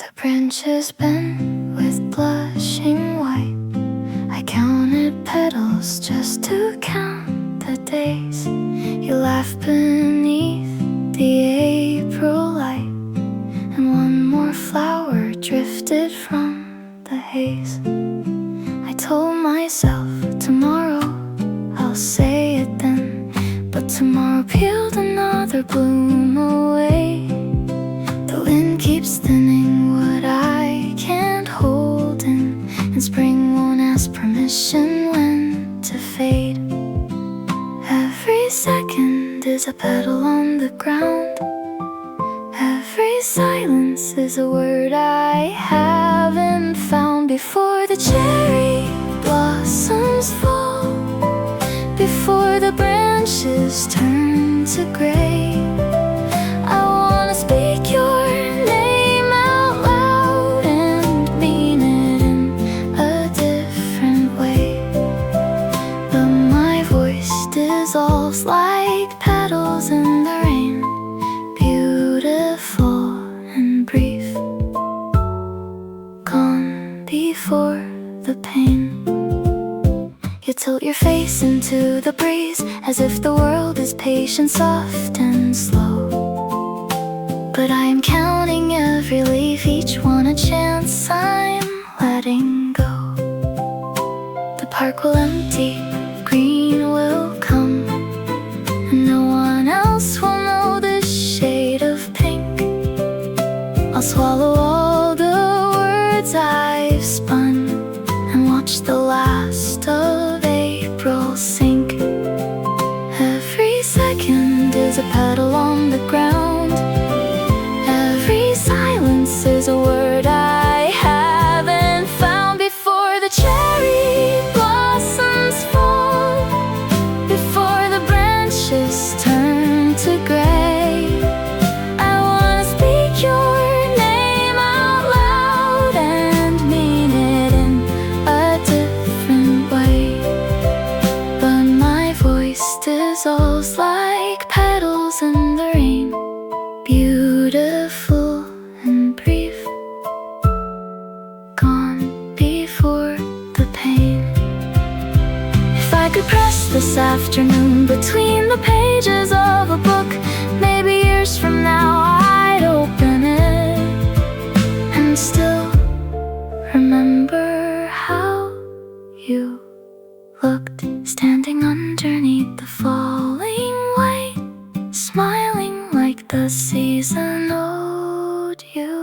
The branches bend with blushing white. I counted petals just to count the days. You laughed beneath the April light, and one more flower drifted from the haze. I told myself tomorrow I'll say it then, but tomorrow peeled another bloom away. The wind keeps thinning what I can't hold in, and spring won't ask permission when to fade. Every second is a petal on the ground. Every silence is a word I haven't found. Before the cherry blossoms fall, before the branches turn to gray, I wanna speak your name out loud and mean it in a different way. But my voice dissolves like petals in the rain, beautiful and brief, gone before the pain. You tilt your face into the breeze, as if the world is patient, soft and slow. But I am counting every leaf, each one a chance I'm letting go. The park will empty, green will come, and no one else will know this shade of pink. I'll swallow all the words I've spun and watch the last of April sink. Every second is a petal on the ground. Every silence is a word I haven't found. Before the cherry blossoms fall, before the branches turn to gray, I wanna speak your name out loud and mean it in a different way. But my voice dissolves like petals in the rain, beautiful and brief, gone before the pain. If I could press this afternoon between the pages of a book, maybe years from now I'd open it and still remember how you looked, standing underneath the falling light, smiling like the season owed you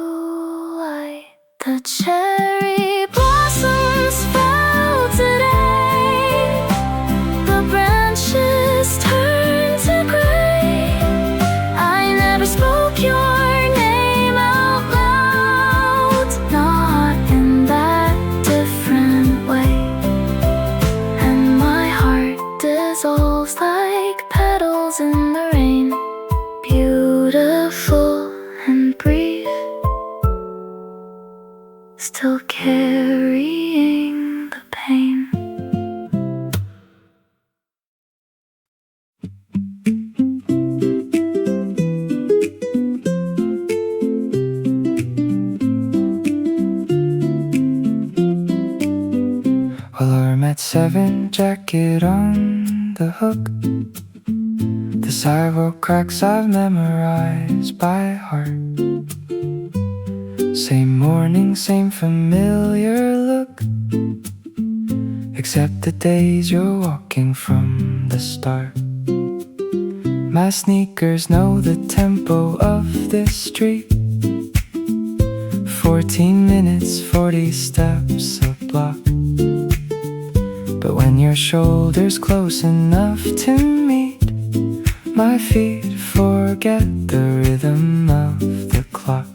light. The cherry blossoms fell today, the branches turned to gray. I never spoke your name out loud, not in that different way. And my heart dissolves like petals in the rain, beautiful and brief, still carrying the pain. Well, our 𝒑𝒍𝒂𝒚𝒍𝒊 jacket on the hook, the sidewalk cracks I've memorized by heart. Same morning, same familiar look, except the days you're walking from the start. My sneakers know the tempo of this street, 14 minutes, 40 steps a block. But when your shoulder's close enough to meet, my feet forget the rhythm of the clock.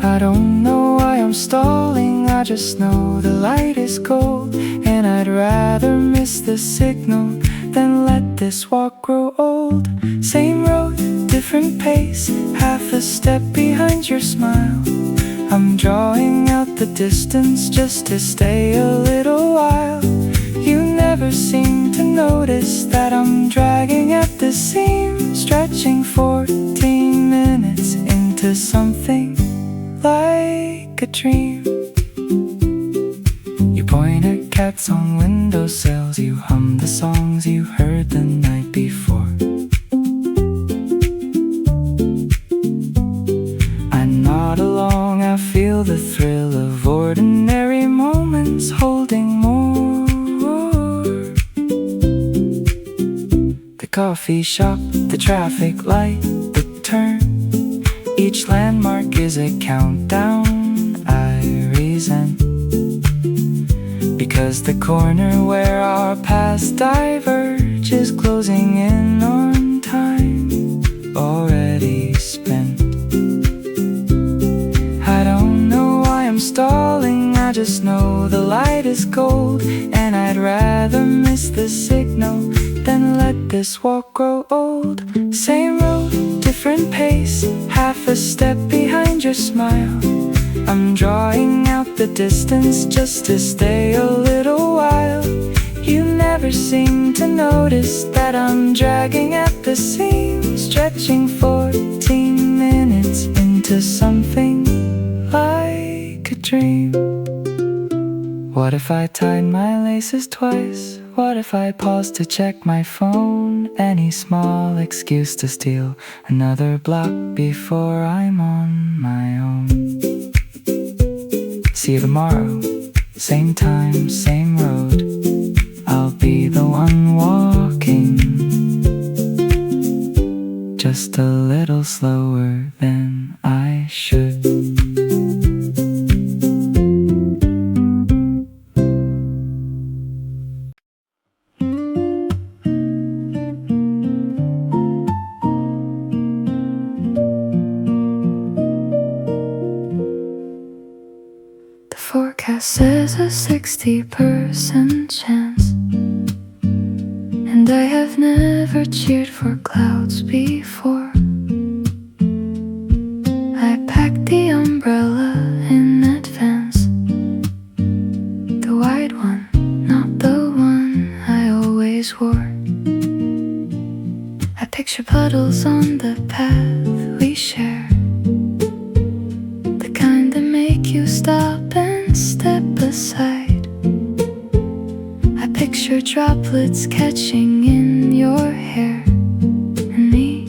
I don't know why I'm stalling, I just know the light is cold, and I'd rather miss the signal than let this walk grow old. Same road, different pace, half a step behind your smile. I'm drawing out the distance just to stay a little while. You never seem to notice that I'm dragging at the seam, stretching 14 minutes into something like a dream. You point at cats on windowsills, you hum the songs you heard the night before. I nod along, I feel the thrill of ordinary moments holding more. The coffee shop, the traffic light, the turn, each landmark is a countdown I resent. Because the corner where our paths diverge is closing in on time already spent. I don't know why I'm stalling, I just know the light is gold, and I'd rather miss the signal than let this walk grow old. Same road, different pace, half a step behind your smile. I'm drawing out the distance just to stay a little while. You never seem to notice that I'm dragging at the seam, stretching 14 minutes into something like a dream. What if I tied my laces twice? What if I paused to check my phone? Any small excuse to steal another block before I'm on my own. See you tomorrow, same time, same road. I'll be the one walking, just a little slower than I should. Forecast says a 60% chance, and I have never cheered for clouds before. I packed the umbrella in advance, the wide one, not the one I always wore. I picture puddles on the path we share, the kind that make you stop and step aside. I picture droplets catching in your hair, and me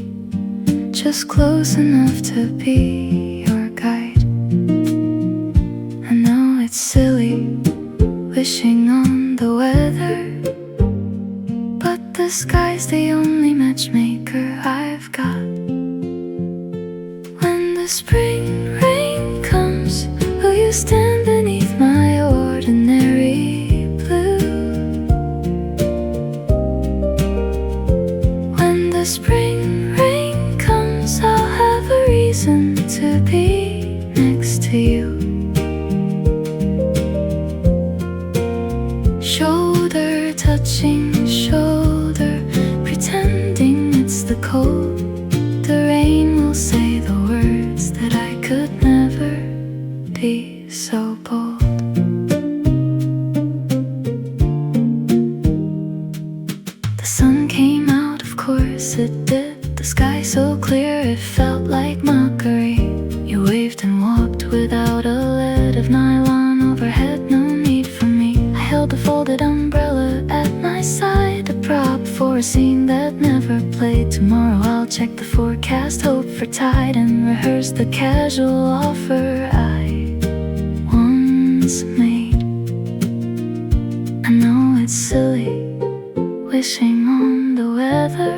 just close enough to be your guide. I know it's silly wishing on the weather, but the sky's the only matchmaker I've got. When the spring rain comes, will you stand beneath my ordinary blue? When the spring rain comes, I'll have a reason to be next to you. Shoulder touching shoulder, pretending it's the cold. The rain will say the words that I could never be so bold. The sun came out, of course it did. The sky so clear it felt like mockery. You waved and walked without a lead of nylon overhead, no need for me. I held a folded umbrella at my side, a prop for a scene that never played. Tomorrow I'll check the forecast, hope for tide, and rehearse the casual offer I once made. I know it's silly wishing on the weather,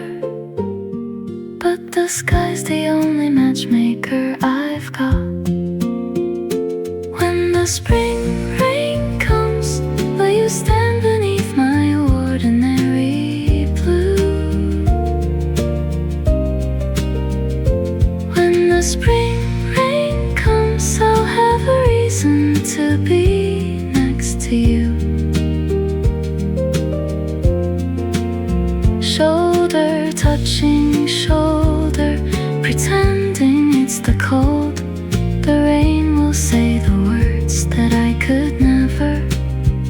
but the sky's the only matchmaker I've got. When the spring rain comes, will you stand beneath my ordinary blue? When the spring rain comes, I'll have a reason to be next to you. Shoulder touching shoulder, pretending it's the cold. The rain will say the words that I could never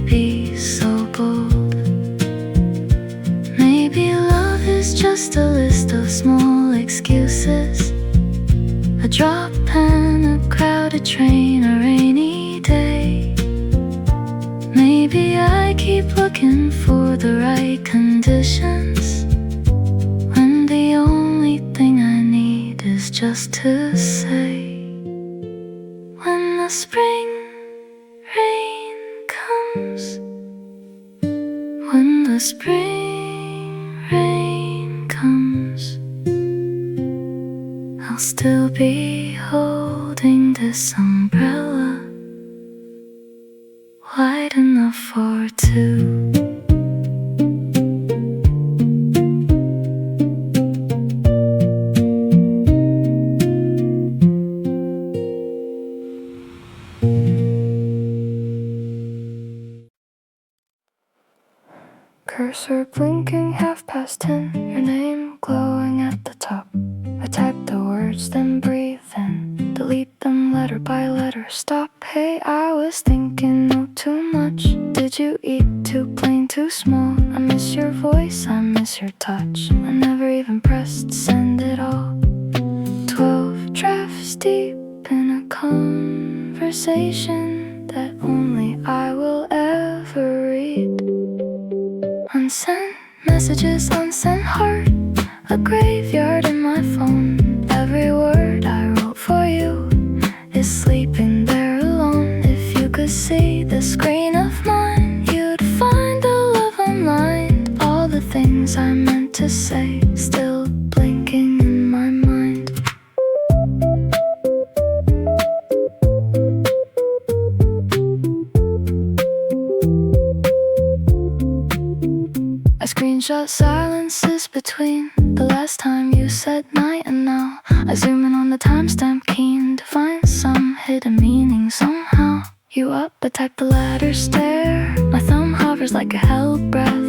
be so bold. Maybe love is just a list of small excuses, a drop and a crowd crowded train, a rainy day. Maybe I keep looking for the right conditions, when the only thing I need is just to say, when the spring rain comes, when the spring rain comes, I'll still be holding this umbrella, wide enough for two. Cursor blinking 10:30, your name glowing at the top. I type the words, then breathe in, delete them letter by letter. Stop, hey, I was thinking, no, too much. Did you eat too plain, too small? I miss your voice, I miss your touch. I never even pressed send at all. 12 drafts deep in a conversation that only I will ever read. Unsent messages, unsent heart, a graveyard in my phone. Every word I wrote for you is sleeping there alone. If you could see the screen of mine, you'd find the love online. All the things I meant to say, still blinking in my mind. I screenshot silences between the last time you said night and now. I zoom in on the timestamp, keen to find some hidden meaning somehow. You up, I type the ladder stair. My thumb hovers like a held breath.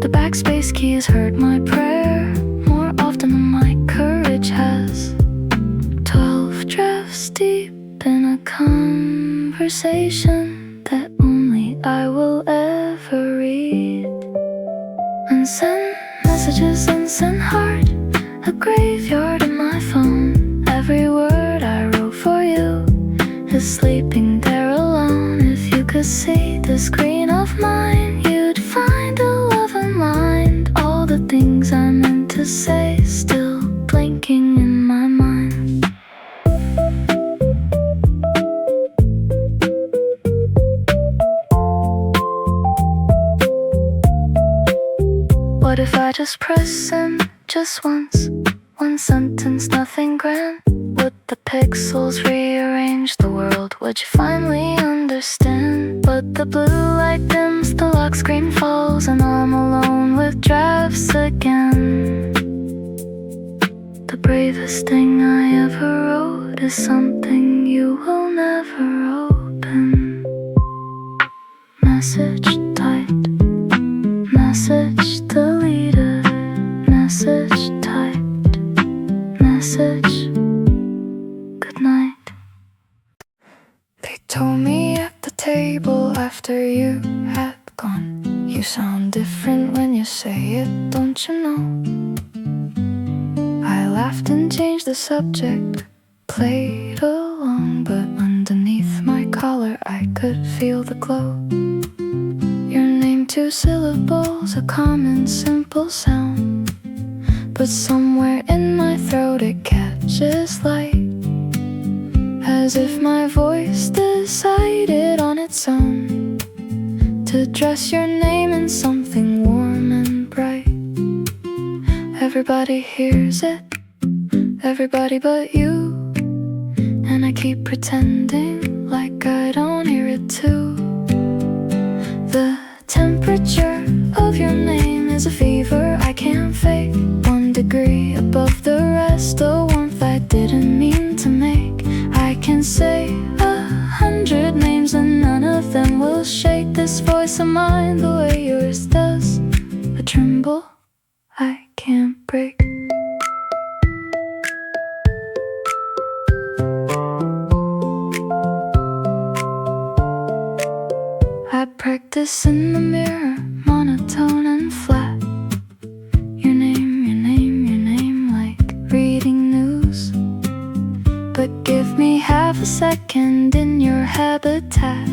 The backspace keys hurt my prayer more often than my courage has. 12 drafts deep in a conversation that only I will ever read. Unsent messages, unsent heart, a graveyard in my phone. Every word I wrote for you is sleeping there alone. If you could see the screen of mine, you'd find the love in mind. All the things I meant to say, still blinking in my mind. What if I just press send just once? One sentence, nothing grand. Would the pixels rearrange the world? Would you finally understand? But the blue light dims, the lock screen falls, and I'm alone with drafts again. The bravest thing I ever wrote is something you will never open. Message typed, message deleted, message typed, message, good night. They told me at the table after you had gone, you sound different when you say it, don't you know? I laughed and changed the subject, played along, but underneath my collar I could feel the glow. Your name, 2 syllables, a common simple sound, but somewhere in my throat it catches light, as if my voice decided on its own to dress your name in something warm and bright. Everybody hears it, everybody but you, and I keep pretending like I don't hear it too. The temperature of your name is a fever I can't fake. 1 degree above the rest, a warmth I didn't mean to make. I can say 100 names and none of them will shake this voice of mine the way yours does. A tremble I can't break. I practice in the mirror, monotone and flat. Your name, like reading news. But Give me half a second in your habitat,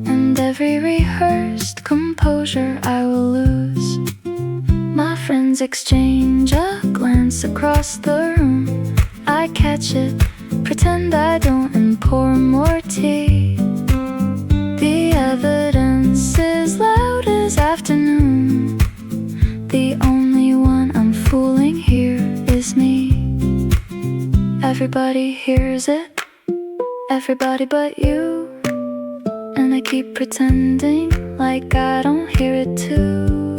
and every rehearsed composure I will lose. My friends exchange a glance across the room. I catch it, pretend I don't, and pour more tea. The evidence is loud as afternoon. The only one I'm fooling here is me. Everybody hears it, everybody but you. And I keep pretending like I don't hear it too.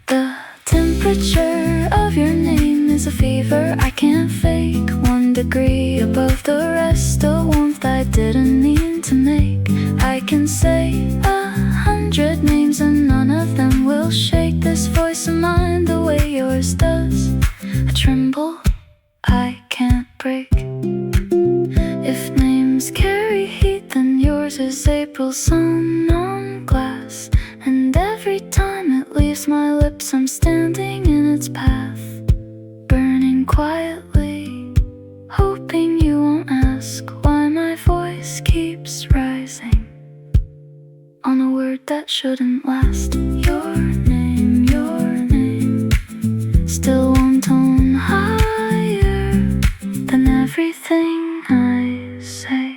The temperature of your name is a fever I can't fake. 1 degree above the rest, a warmth I didn't mean to make. I can say 100 names and none of them will shake this voice of mine the way yours does. I tremble, I can't break. If names carry heat, then yours is April sun on glass. And every time it leaves my lips, I'm standing in its path, burning quietly, hoping you won't ask why my voice keeps rising on a word that shouldn't last. Your name, still one tone higher than everything I say.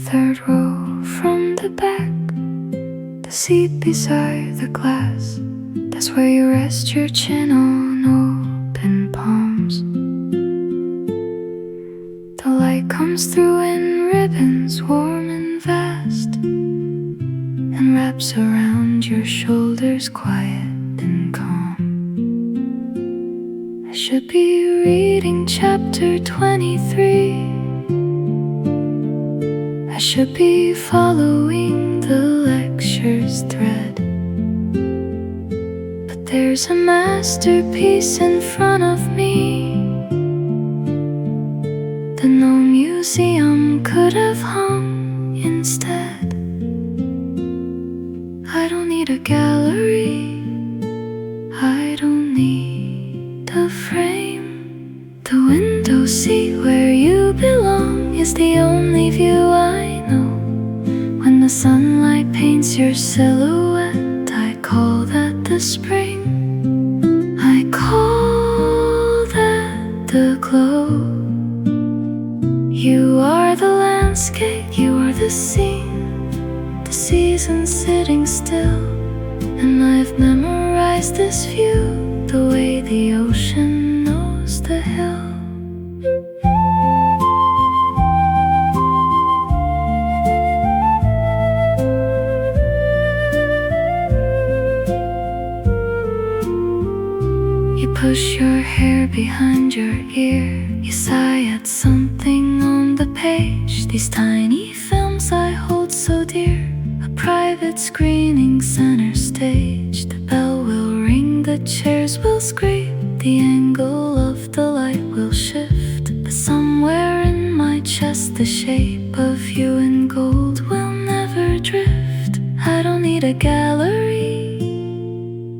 Third row from the back, the seat beside the glass. That's where you rest your chin on open palms. The light comes through in ribbons, warm and vast, and wraps around your shoulders, quiet and calm. I should be reading chapter 23. I should be following the lecture's thread, but there's a masterpiece in front of me that no museum could have hung instead. I don't need a gallery, I don't need a frame. The window seat where you belong is the only view I know. When the sunlight paints your silhouette, I call that the spring. I call that the glow. You are the landscape, you are the scene, the season sitting still. And I've memorized this view the way the ocean knows the hill. You push your hair behind your ear, you sigh at something on the page. These tiny films I hold so dear, a private screening center stage. The bell will ring, the chairs will scrape, the angle of the light will shift, but somewhere in my chest the shape of you in gold will never drift. I don't need a gallery,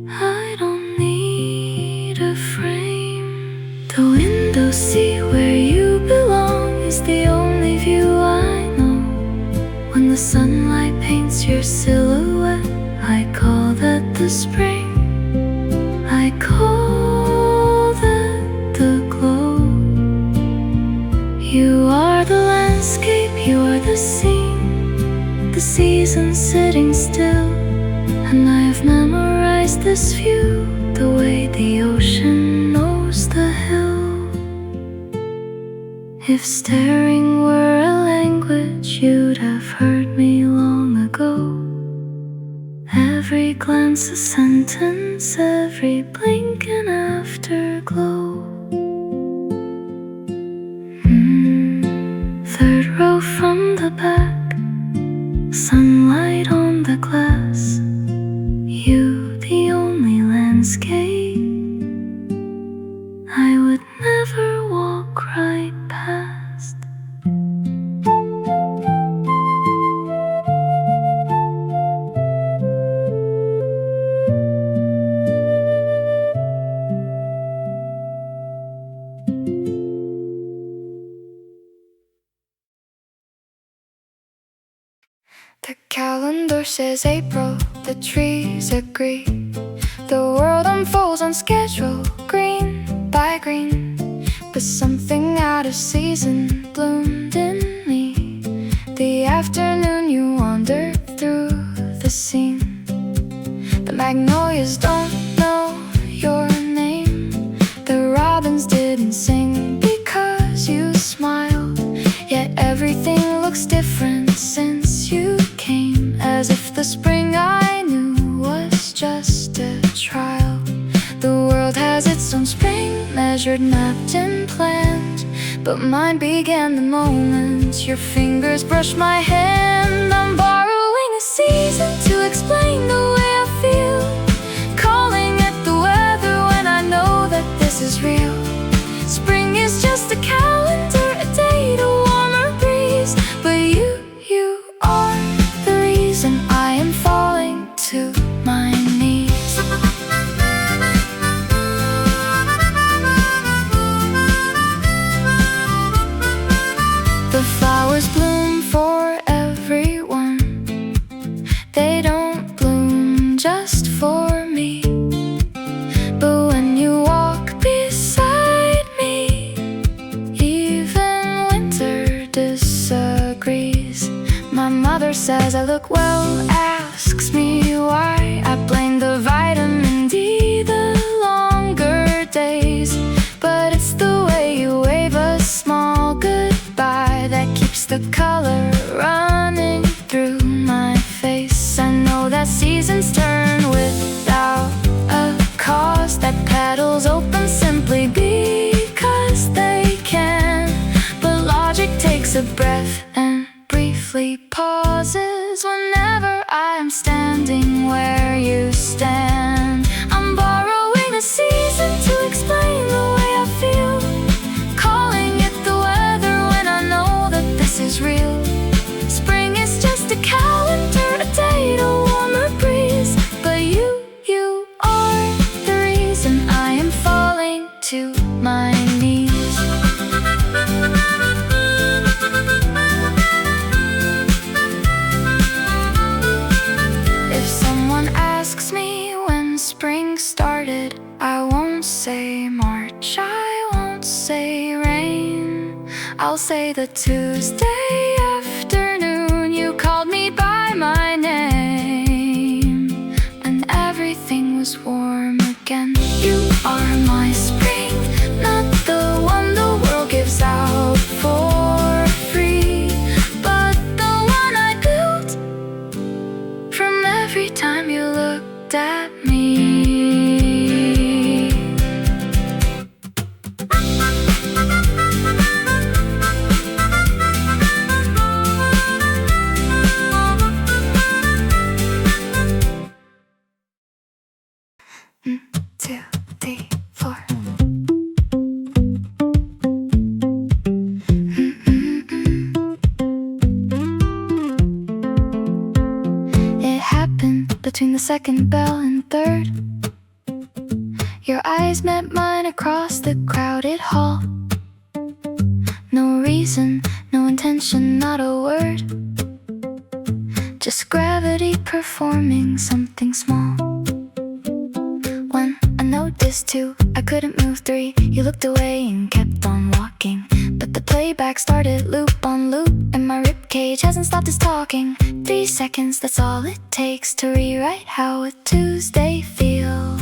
I don't need a frame. The window seat where you belong is the only view I know. When the sunlight paints your silhouette, I call that the spring. I call that the glow. You are the landscape, you are the scene, the season sitting still. And I have memorized this view the way the ocean knows the hill. If staring were a language, you'd have heard me long ago. Every glance a sentence, every blink an afterglow. Third row from the back, sunlight on the glass. You, the only landscape I would never walk right past. The calendar says April, the trees agree. The world unfolds on schedule, green by green. But something out of season bloomed in me. The afternoon you wandered through the scene. The magnolias don't know your name. The robins didn't sing because you smiled. Yet everything looks different since you came. As if the spring I knew was just a trial. The world has its own spring, measured, mapped and planned. But mine began the moment your fingers brushed my hand. I'm borrowing a season to explain the way I feel, calling it the weather when I know that this is real. Spring is just a calendar, a date, a warmer breeze. But you are the reason I am falling to my knees. The flowers bloom for everyone. They don't bloom just for me. But when you walk beside me, even winter disagrees. My mother says I look well, asks me why. I blame the vitamin D, the longer days. But it's the way you wave a small goodbye that keeps the color running through my face. I know that seasons turn without a cause, that petals open simply because they can. But logic takes a breath and briefly pauses whenever I am standing where you stand. I'm borrowing a season to explain the way I feel, calling it the weather when I know that this is real. Spring is just a calendar, a date, a warmer breeze. But you are the reason I am falling to my knees. If someone asks me when spring started, I won't say March, I won't say rain. I'll say the Tuesday afternoon you called me by my name, and everything was warm again. You are my spring, not the one the world gives out for free, but the one I built from every time you looked at me. Two, three, four. It happened between the second bell and third. Your eyes met mine across the crowded hall. No reason, no intention, not a word. Just gravity performing something small. When I noticed two, I couldn't move. Three, you looked away and kept on walking. But the playback started loop on loop, and my ribcage hasn't stopped its talking. 3 seconds, that's all it takes to rewrite how a Tuesday feels.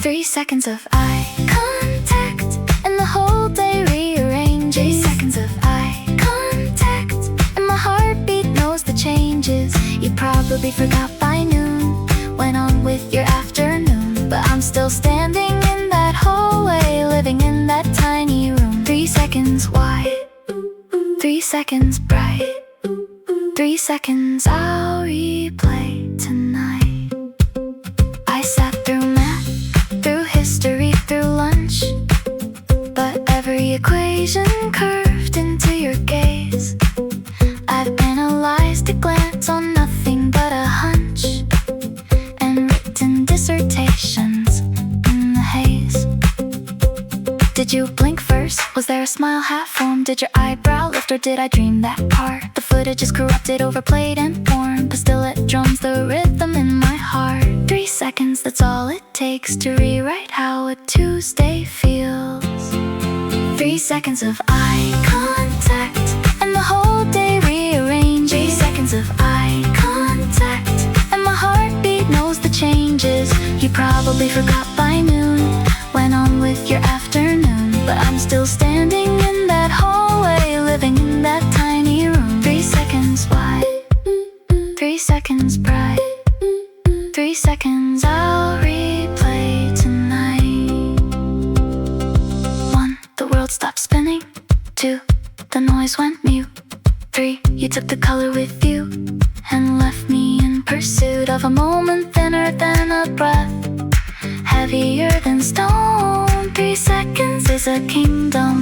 3 seconds of eye contact, and the whole day rearranges. 3 seconds of eye contact, and my heartbeat knows the changes. You probably forgot by noon, went on with your afternoon. But I'm still standing in that hallway, living in that tiny room. 3 seconds wide, 3 seconds bright, 3 seconds I'll replay tonight. I sat through math, through history, through lunch, but every equation curved into your gaze. I've analyzed a glance on nothing but a hunch, and written dissertations in the haze. Did you blink first? Was there a smile half formed? Did your eyebrow lift left, or did I dream that part? The footage is corrupted, overplayed and worn, but still it drums the rhythm in my heart. 3 seconds, that's all it takes to rewrite how a Tuesday feels. 3 seconds of eye contact, and the whole day rearranged. 3 seconds of eye contact, and my heartbeat knows the changes. You probably forgot by noon, went on with your afternoon, but I'm still standing in that hallway, living in that tiny room. 3 seconds wide, 3 seconds bright, 3 seconds I'll replay tonight. 1, the world stopped spinning. 2, the noise went mute. 3, you took the color with you and left me in pursuit of a moment thinner than a breath, heavier than stone. 3 seconds is a kingdom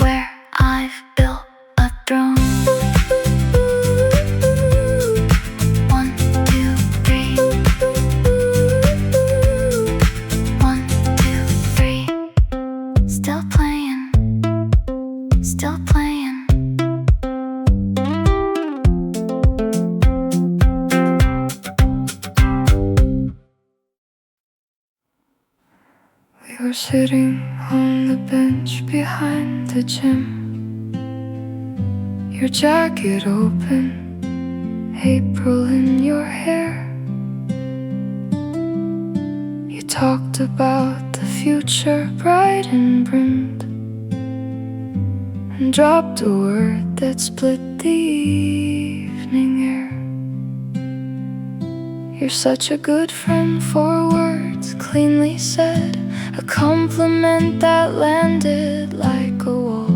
where I've built a throne. 1, 2, 3. 1, 2, 3. Still playing, still playing. We were sitting on the bench behind the gym, your jacket open, April in your hair. You talked about the future bright and brimmed, and dropped a word that split the evening air. You're such a good friend for words cleanly said, a compliment that landed like a wall.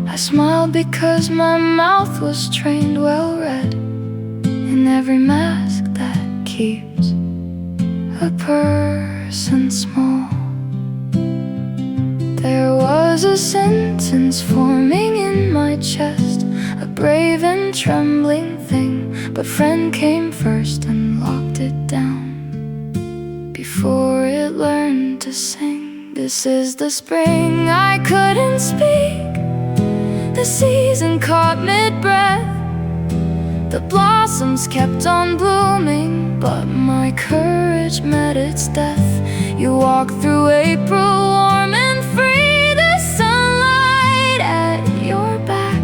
I smiled because my mouth was trained, well read, in every mask that keeps a person small. There was a sentence forming in my chest, a brave and trembling thing, but friend came first and locked it down before it learned to sing. This is the spring I couldn't speak, the season caught mid-breath, the blossoms kept on blooming, but my courage met its death. You walked through April warm and free, the sunlight at your back.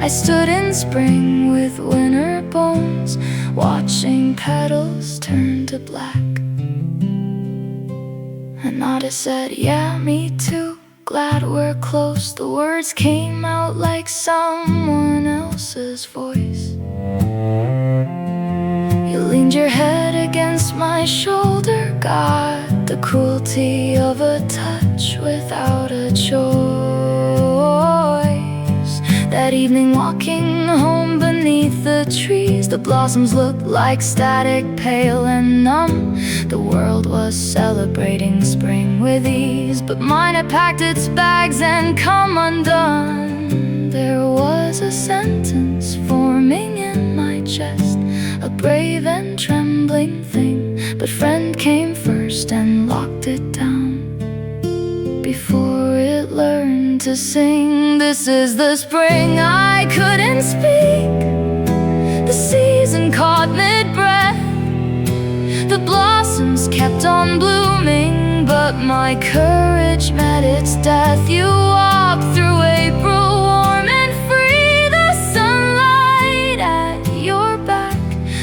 I stood in spring with winter bones, watching petals turn to black. And Nada said, yeah, me too, glad we're close. The words came out like someone else's voice. You leaned your head against my shoulder, got the cruelty of a touch without a choice. That evening walking home beneath the trees, the blossoms looked like static, pale and numb. The world was celebrating spring with ease, but mine had packed its bags and come undone. There was a sentence forming in my chest, a brave and trembling thing, but friend came first and locked it down before it learned to sing. This is the spring I couldn't speak, the season caught mid-breath, the blossoms kept on blooming, but my courage met its death. You walked through April warm and free, the sunlight at your back.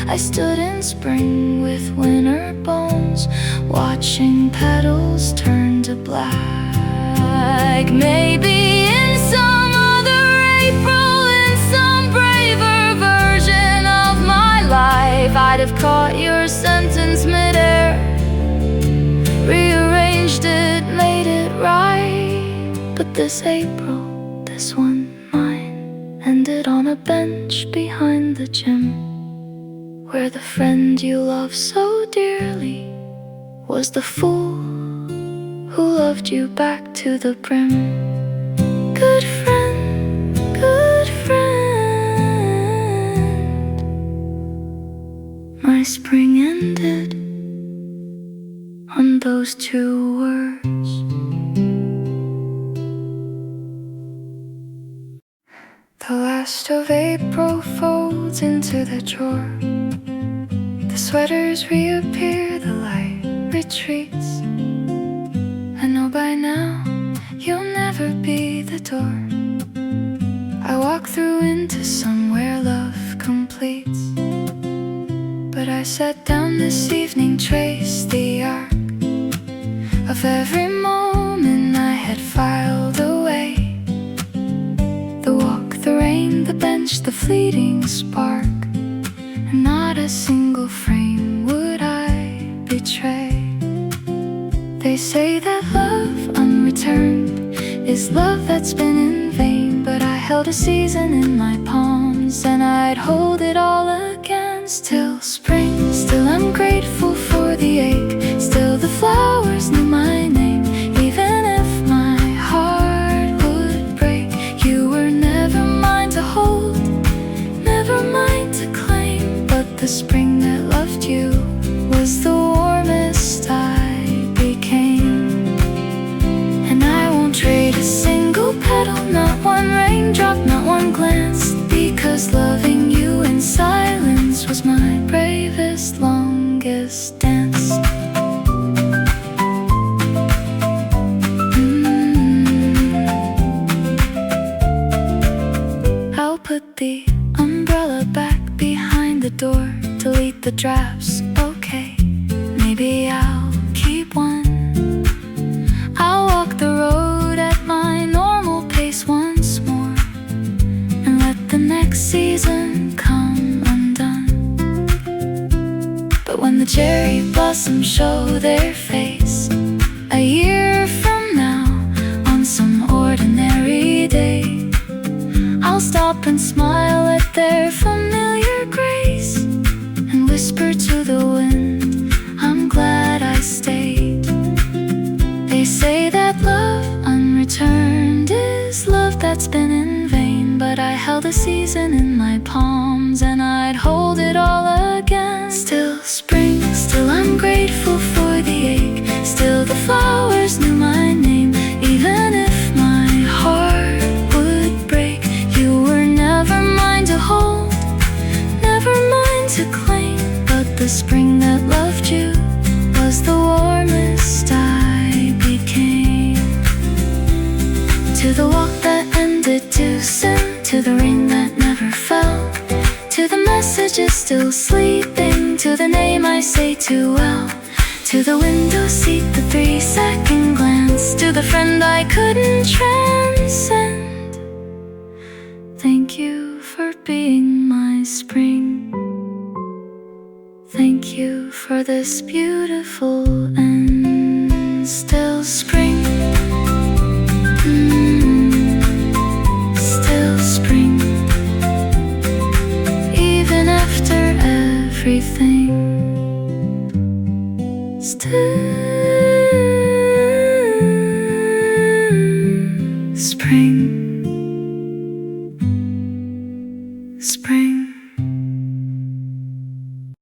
I stood in spring with winter bones, watching petals turn to black. Maybe in some other April, in some braver version of my life, I'd have caught your sentence midair, rearranged it, made it right. But this April, this one mine, ended on a bench behind the gym, where the friend you love so dearly was the fool who loved you back to the brim. Good friend, good friend. My spring ended on those 2 words. last of April folds into the drawer. The sweaters reappear, the light retreats. I know by now you'll never be the door I walk through into somewhere love completes. But I sat down this evening, traced the arc of every moment I had filed away. The walk, the rain, the bench, the fleeting spark, and not a single frame would I betray. They say that love unreturned is love that's been in vain, but I held a season in my palms and I'd hold it all again. Still spring, still I'm grateful for the ache, still the flowers knew my name. Even if my heart would break, you were never mine to hold, never mine to claim. But the spring that loved you was the warmest I became. And I won't trade a single petal, not one raindrop, not one glance, because loving you in silence was my bravest, longest dance. I'll put the umbrella back behind the door, delete the drafts, okay, maybe I'll keep one. I'll walk the road at my normal pace once more, and let the next season come undone. But when the cherry blossoms show their face, a year from now, on some ordinary day, I'll stop and smile at their familiar grace, and whisper to the wind, I'm glad I stayed. They say that love unreturned is love that's been in vain, but I held a season in my palms and I'd hold it all again. Still spring, still I'm grateful for the ache, still the flowers knew my name. Even if my heart would break, you were never mine to hold, never mine to claim. But the spring that loved you was the warmest I became. To the walk that ended too soon, to the rain that never fell, to the messages still sleeping, to the name I say too well, to the window seat, the 3-second glance, to the friend I couldn't transcend. Thank you for being my spring. Thank you for this beautiful end. Still spring, still spring, even after everything. Still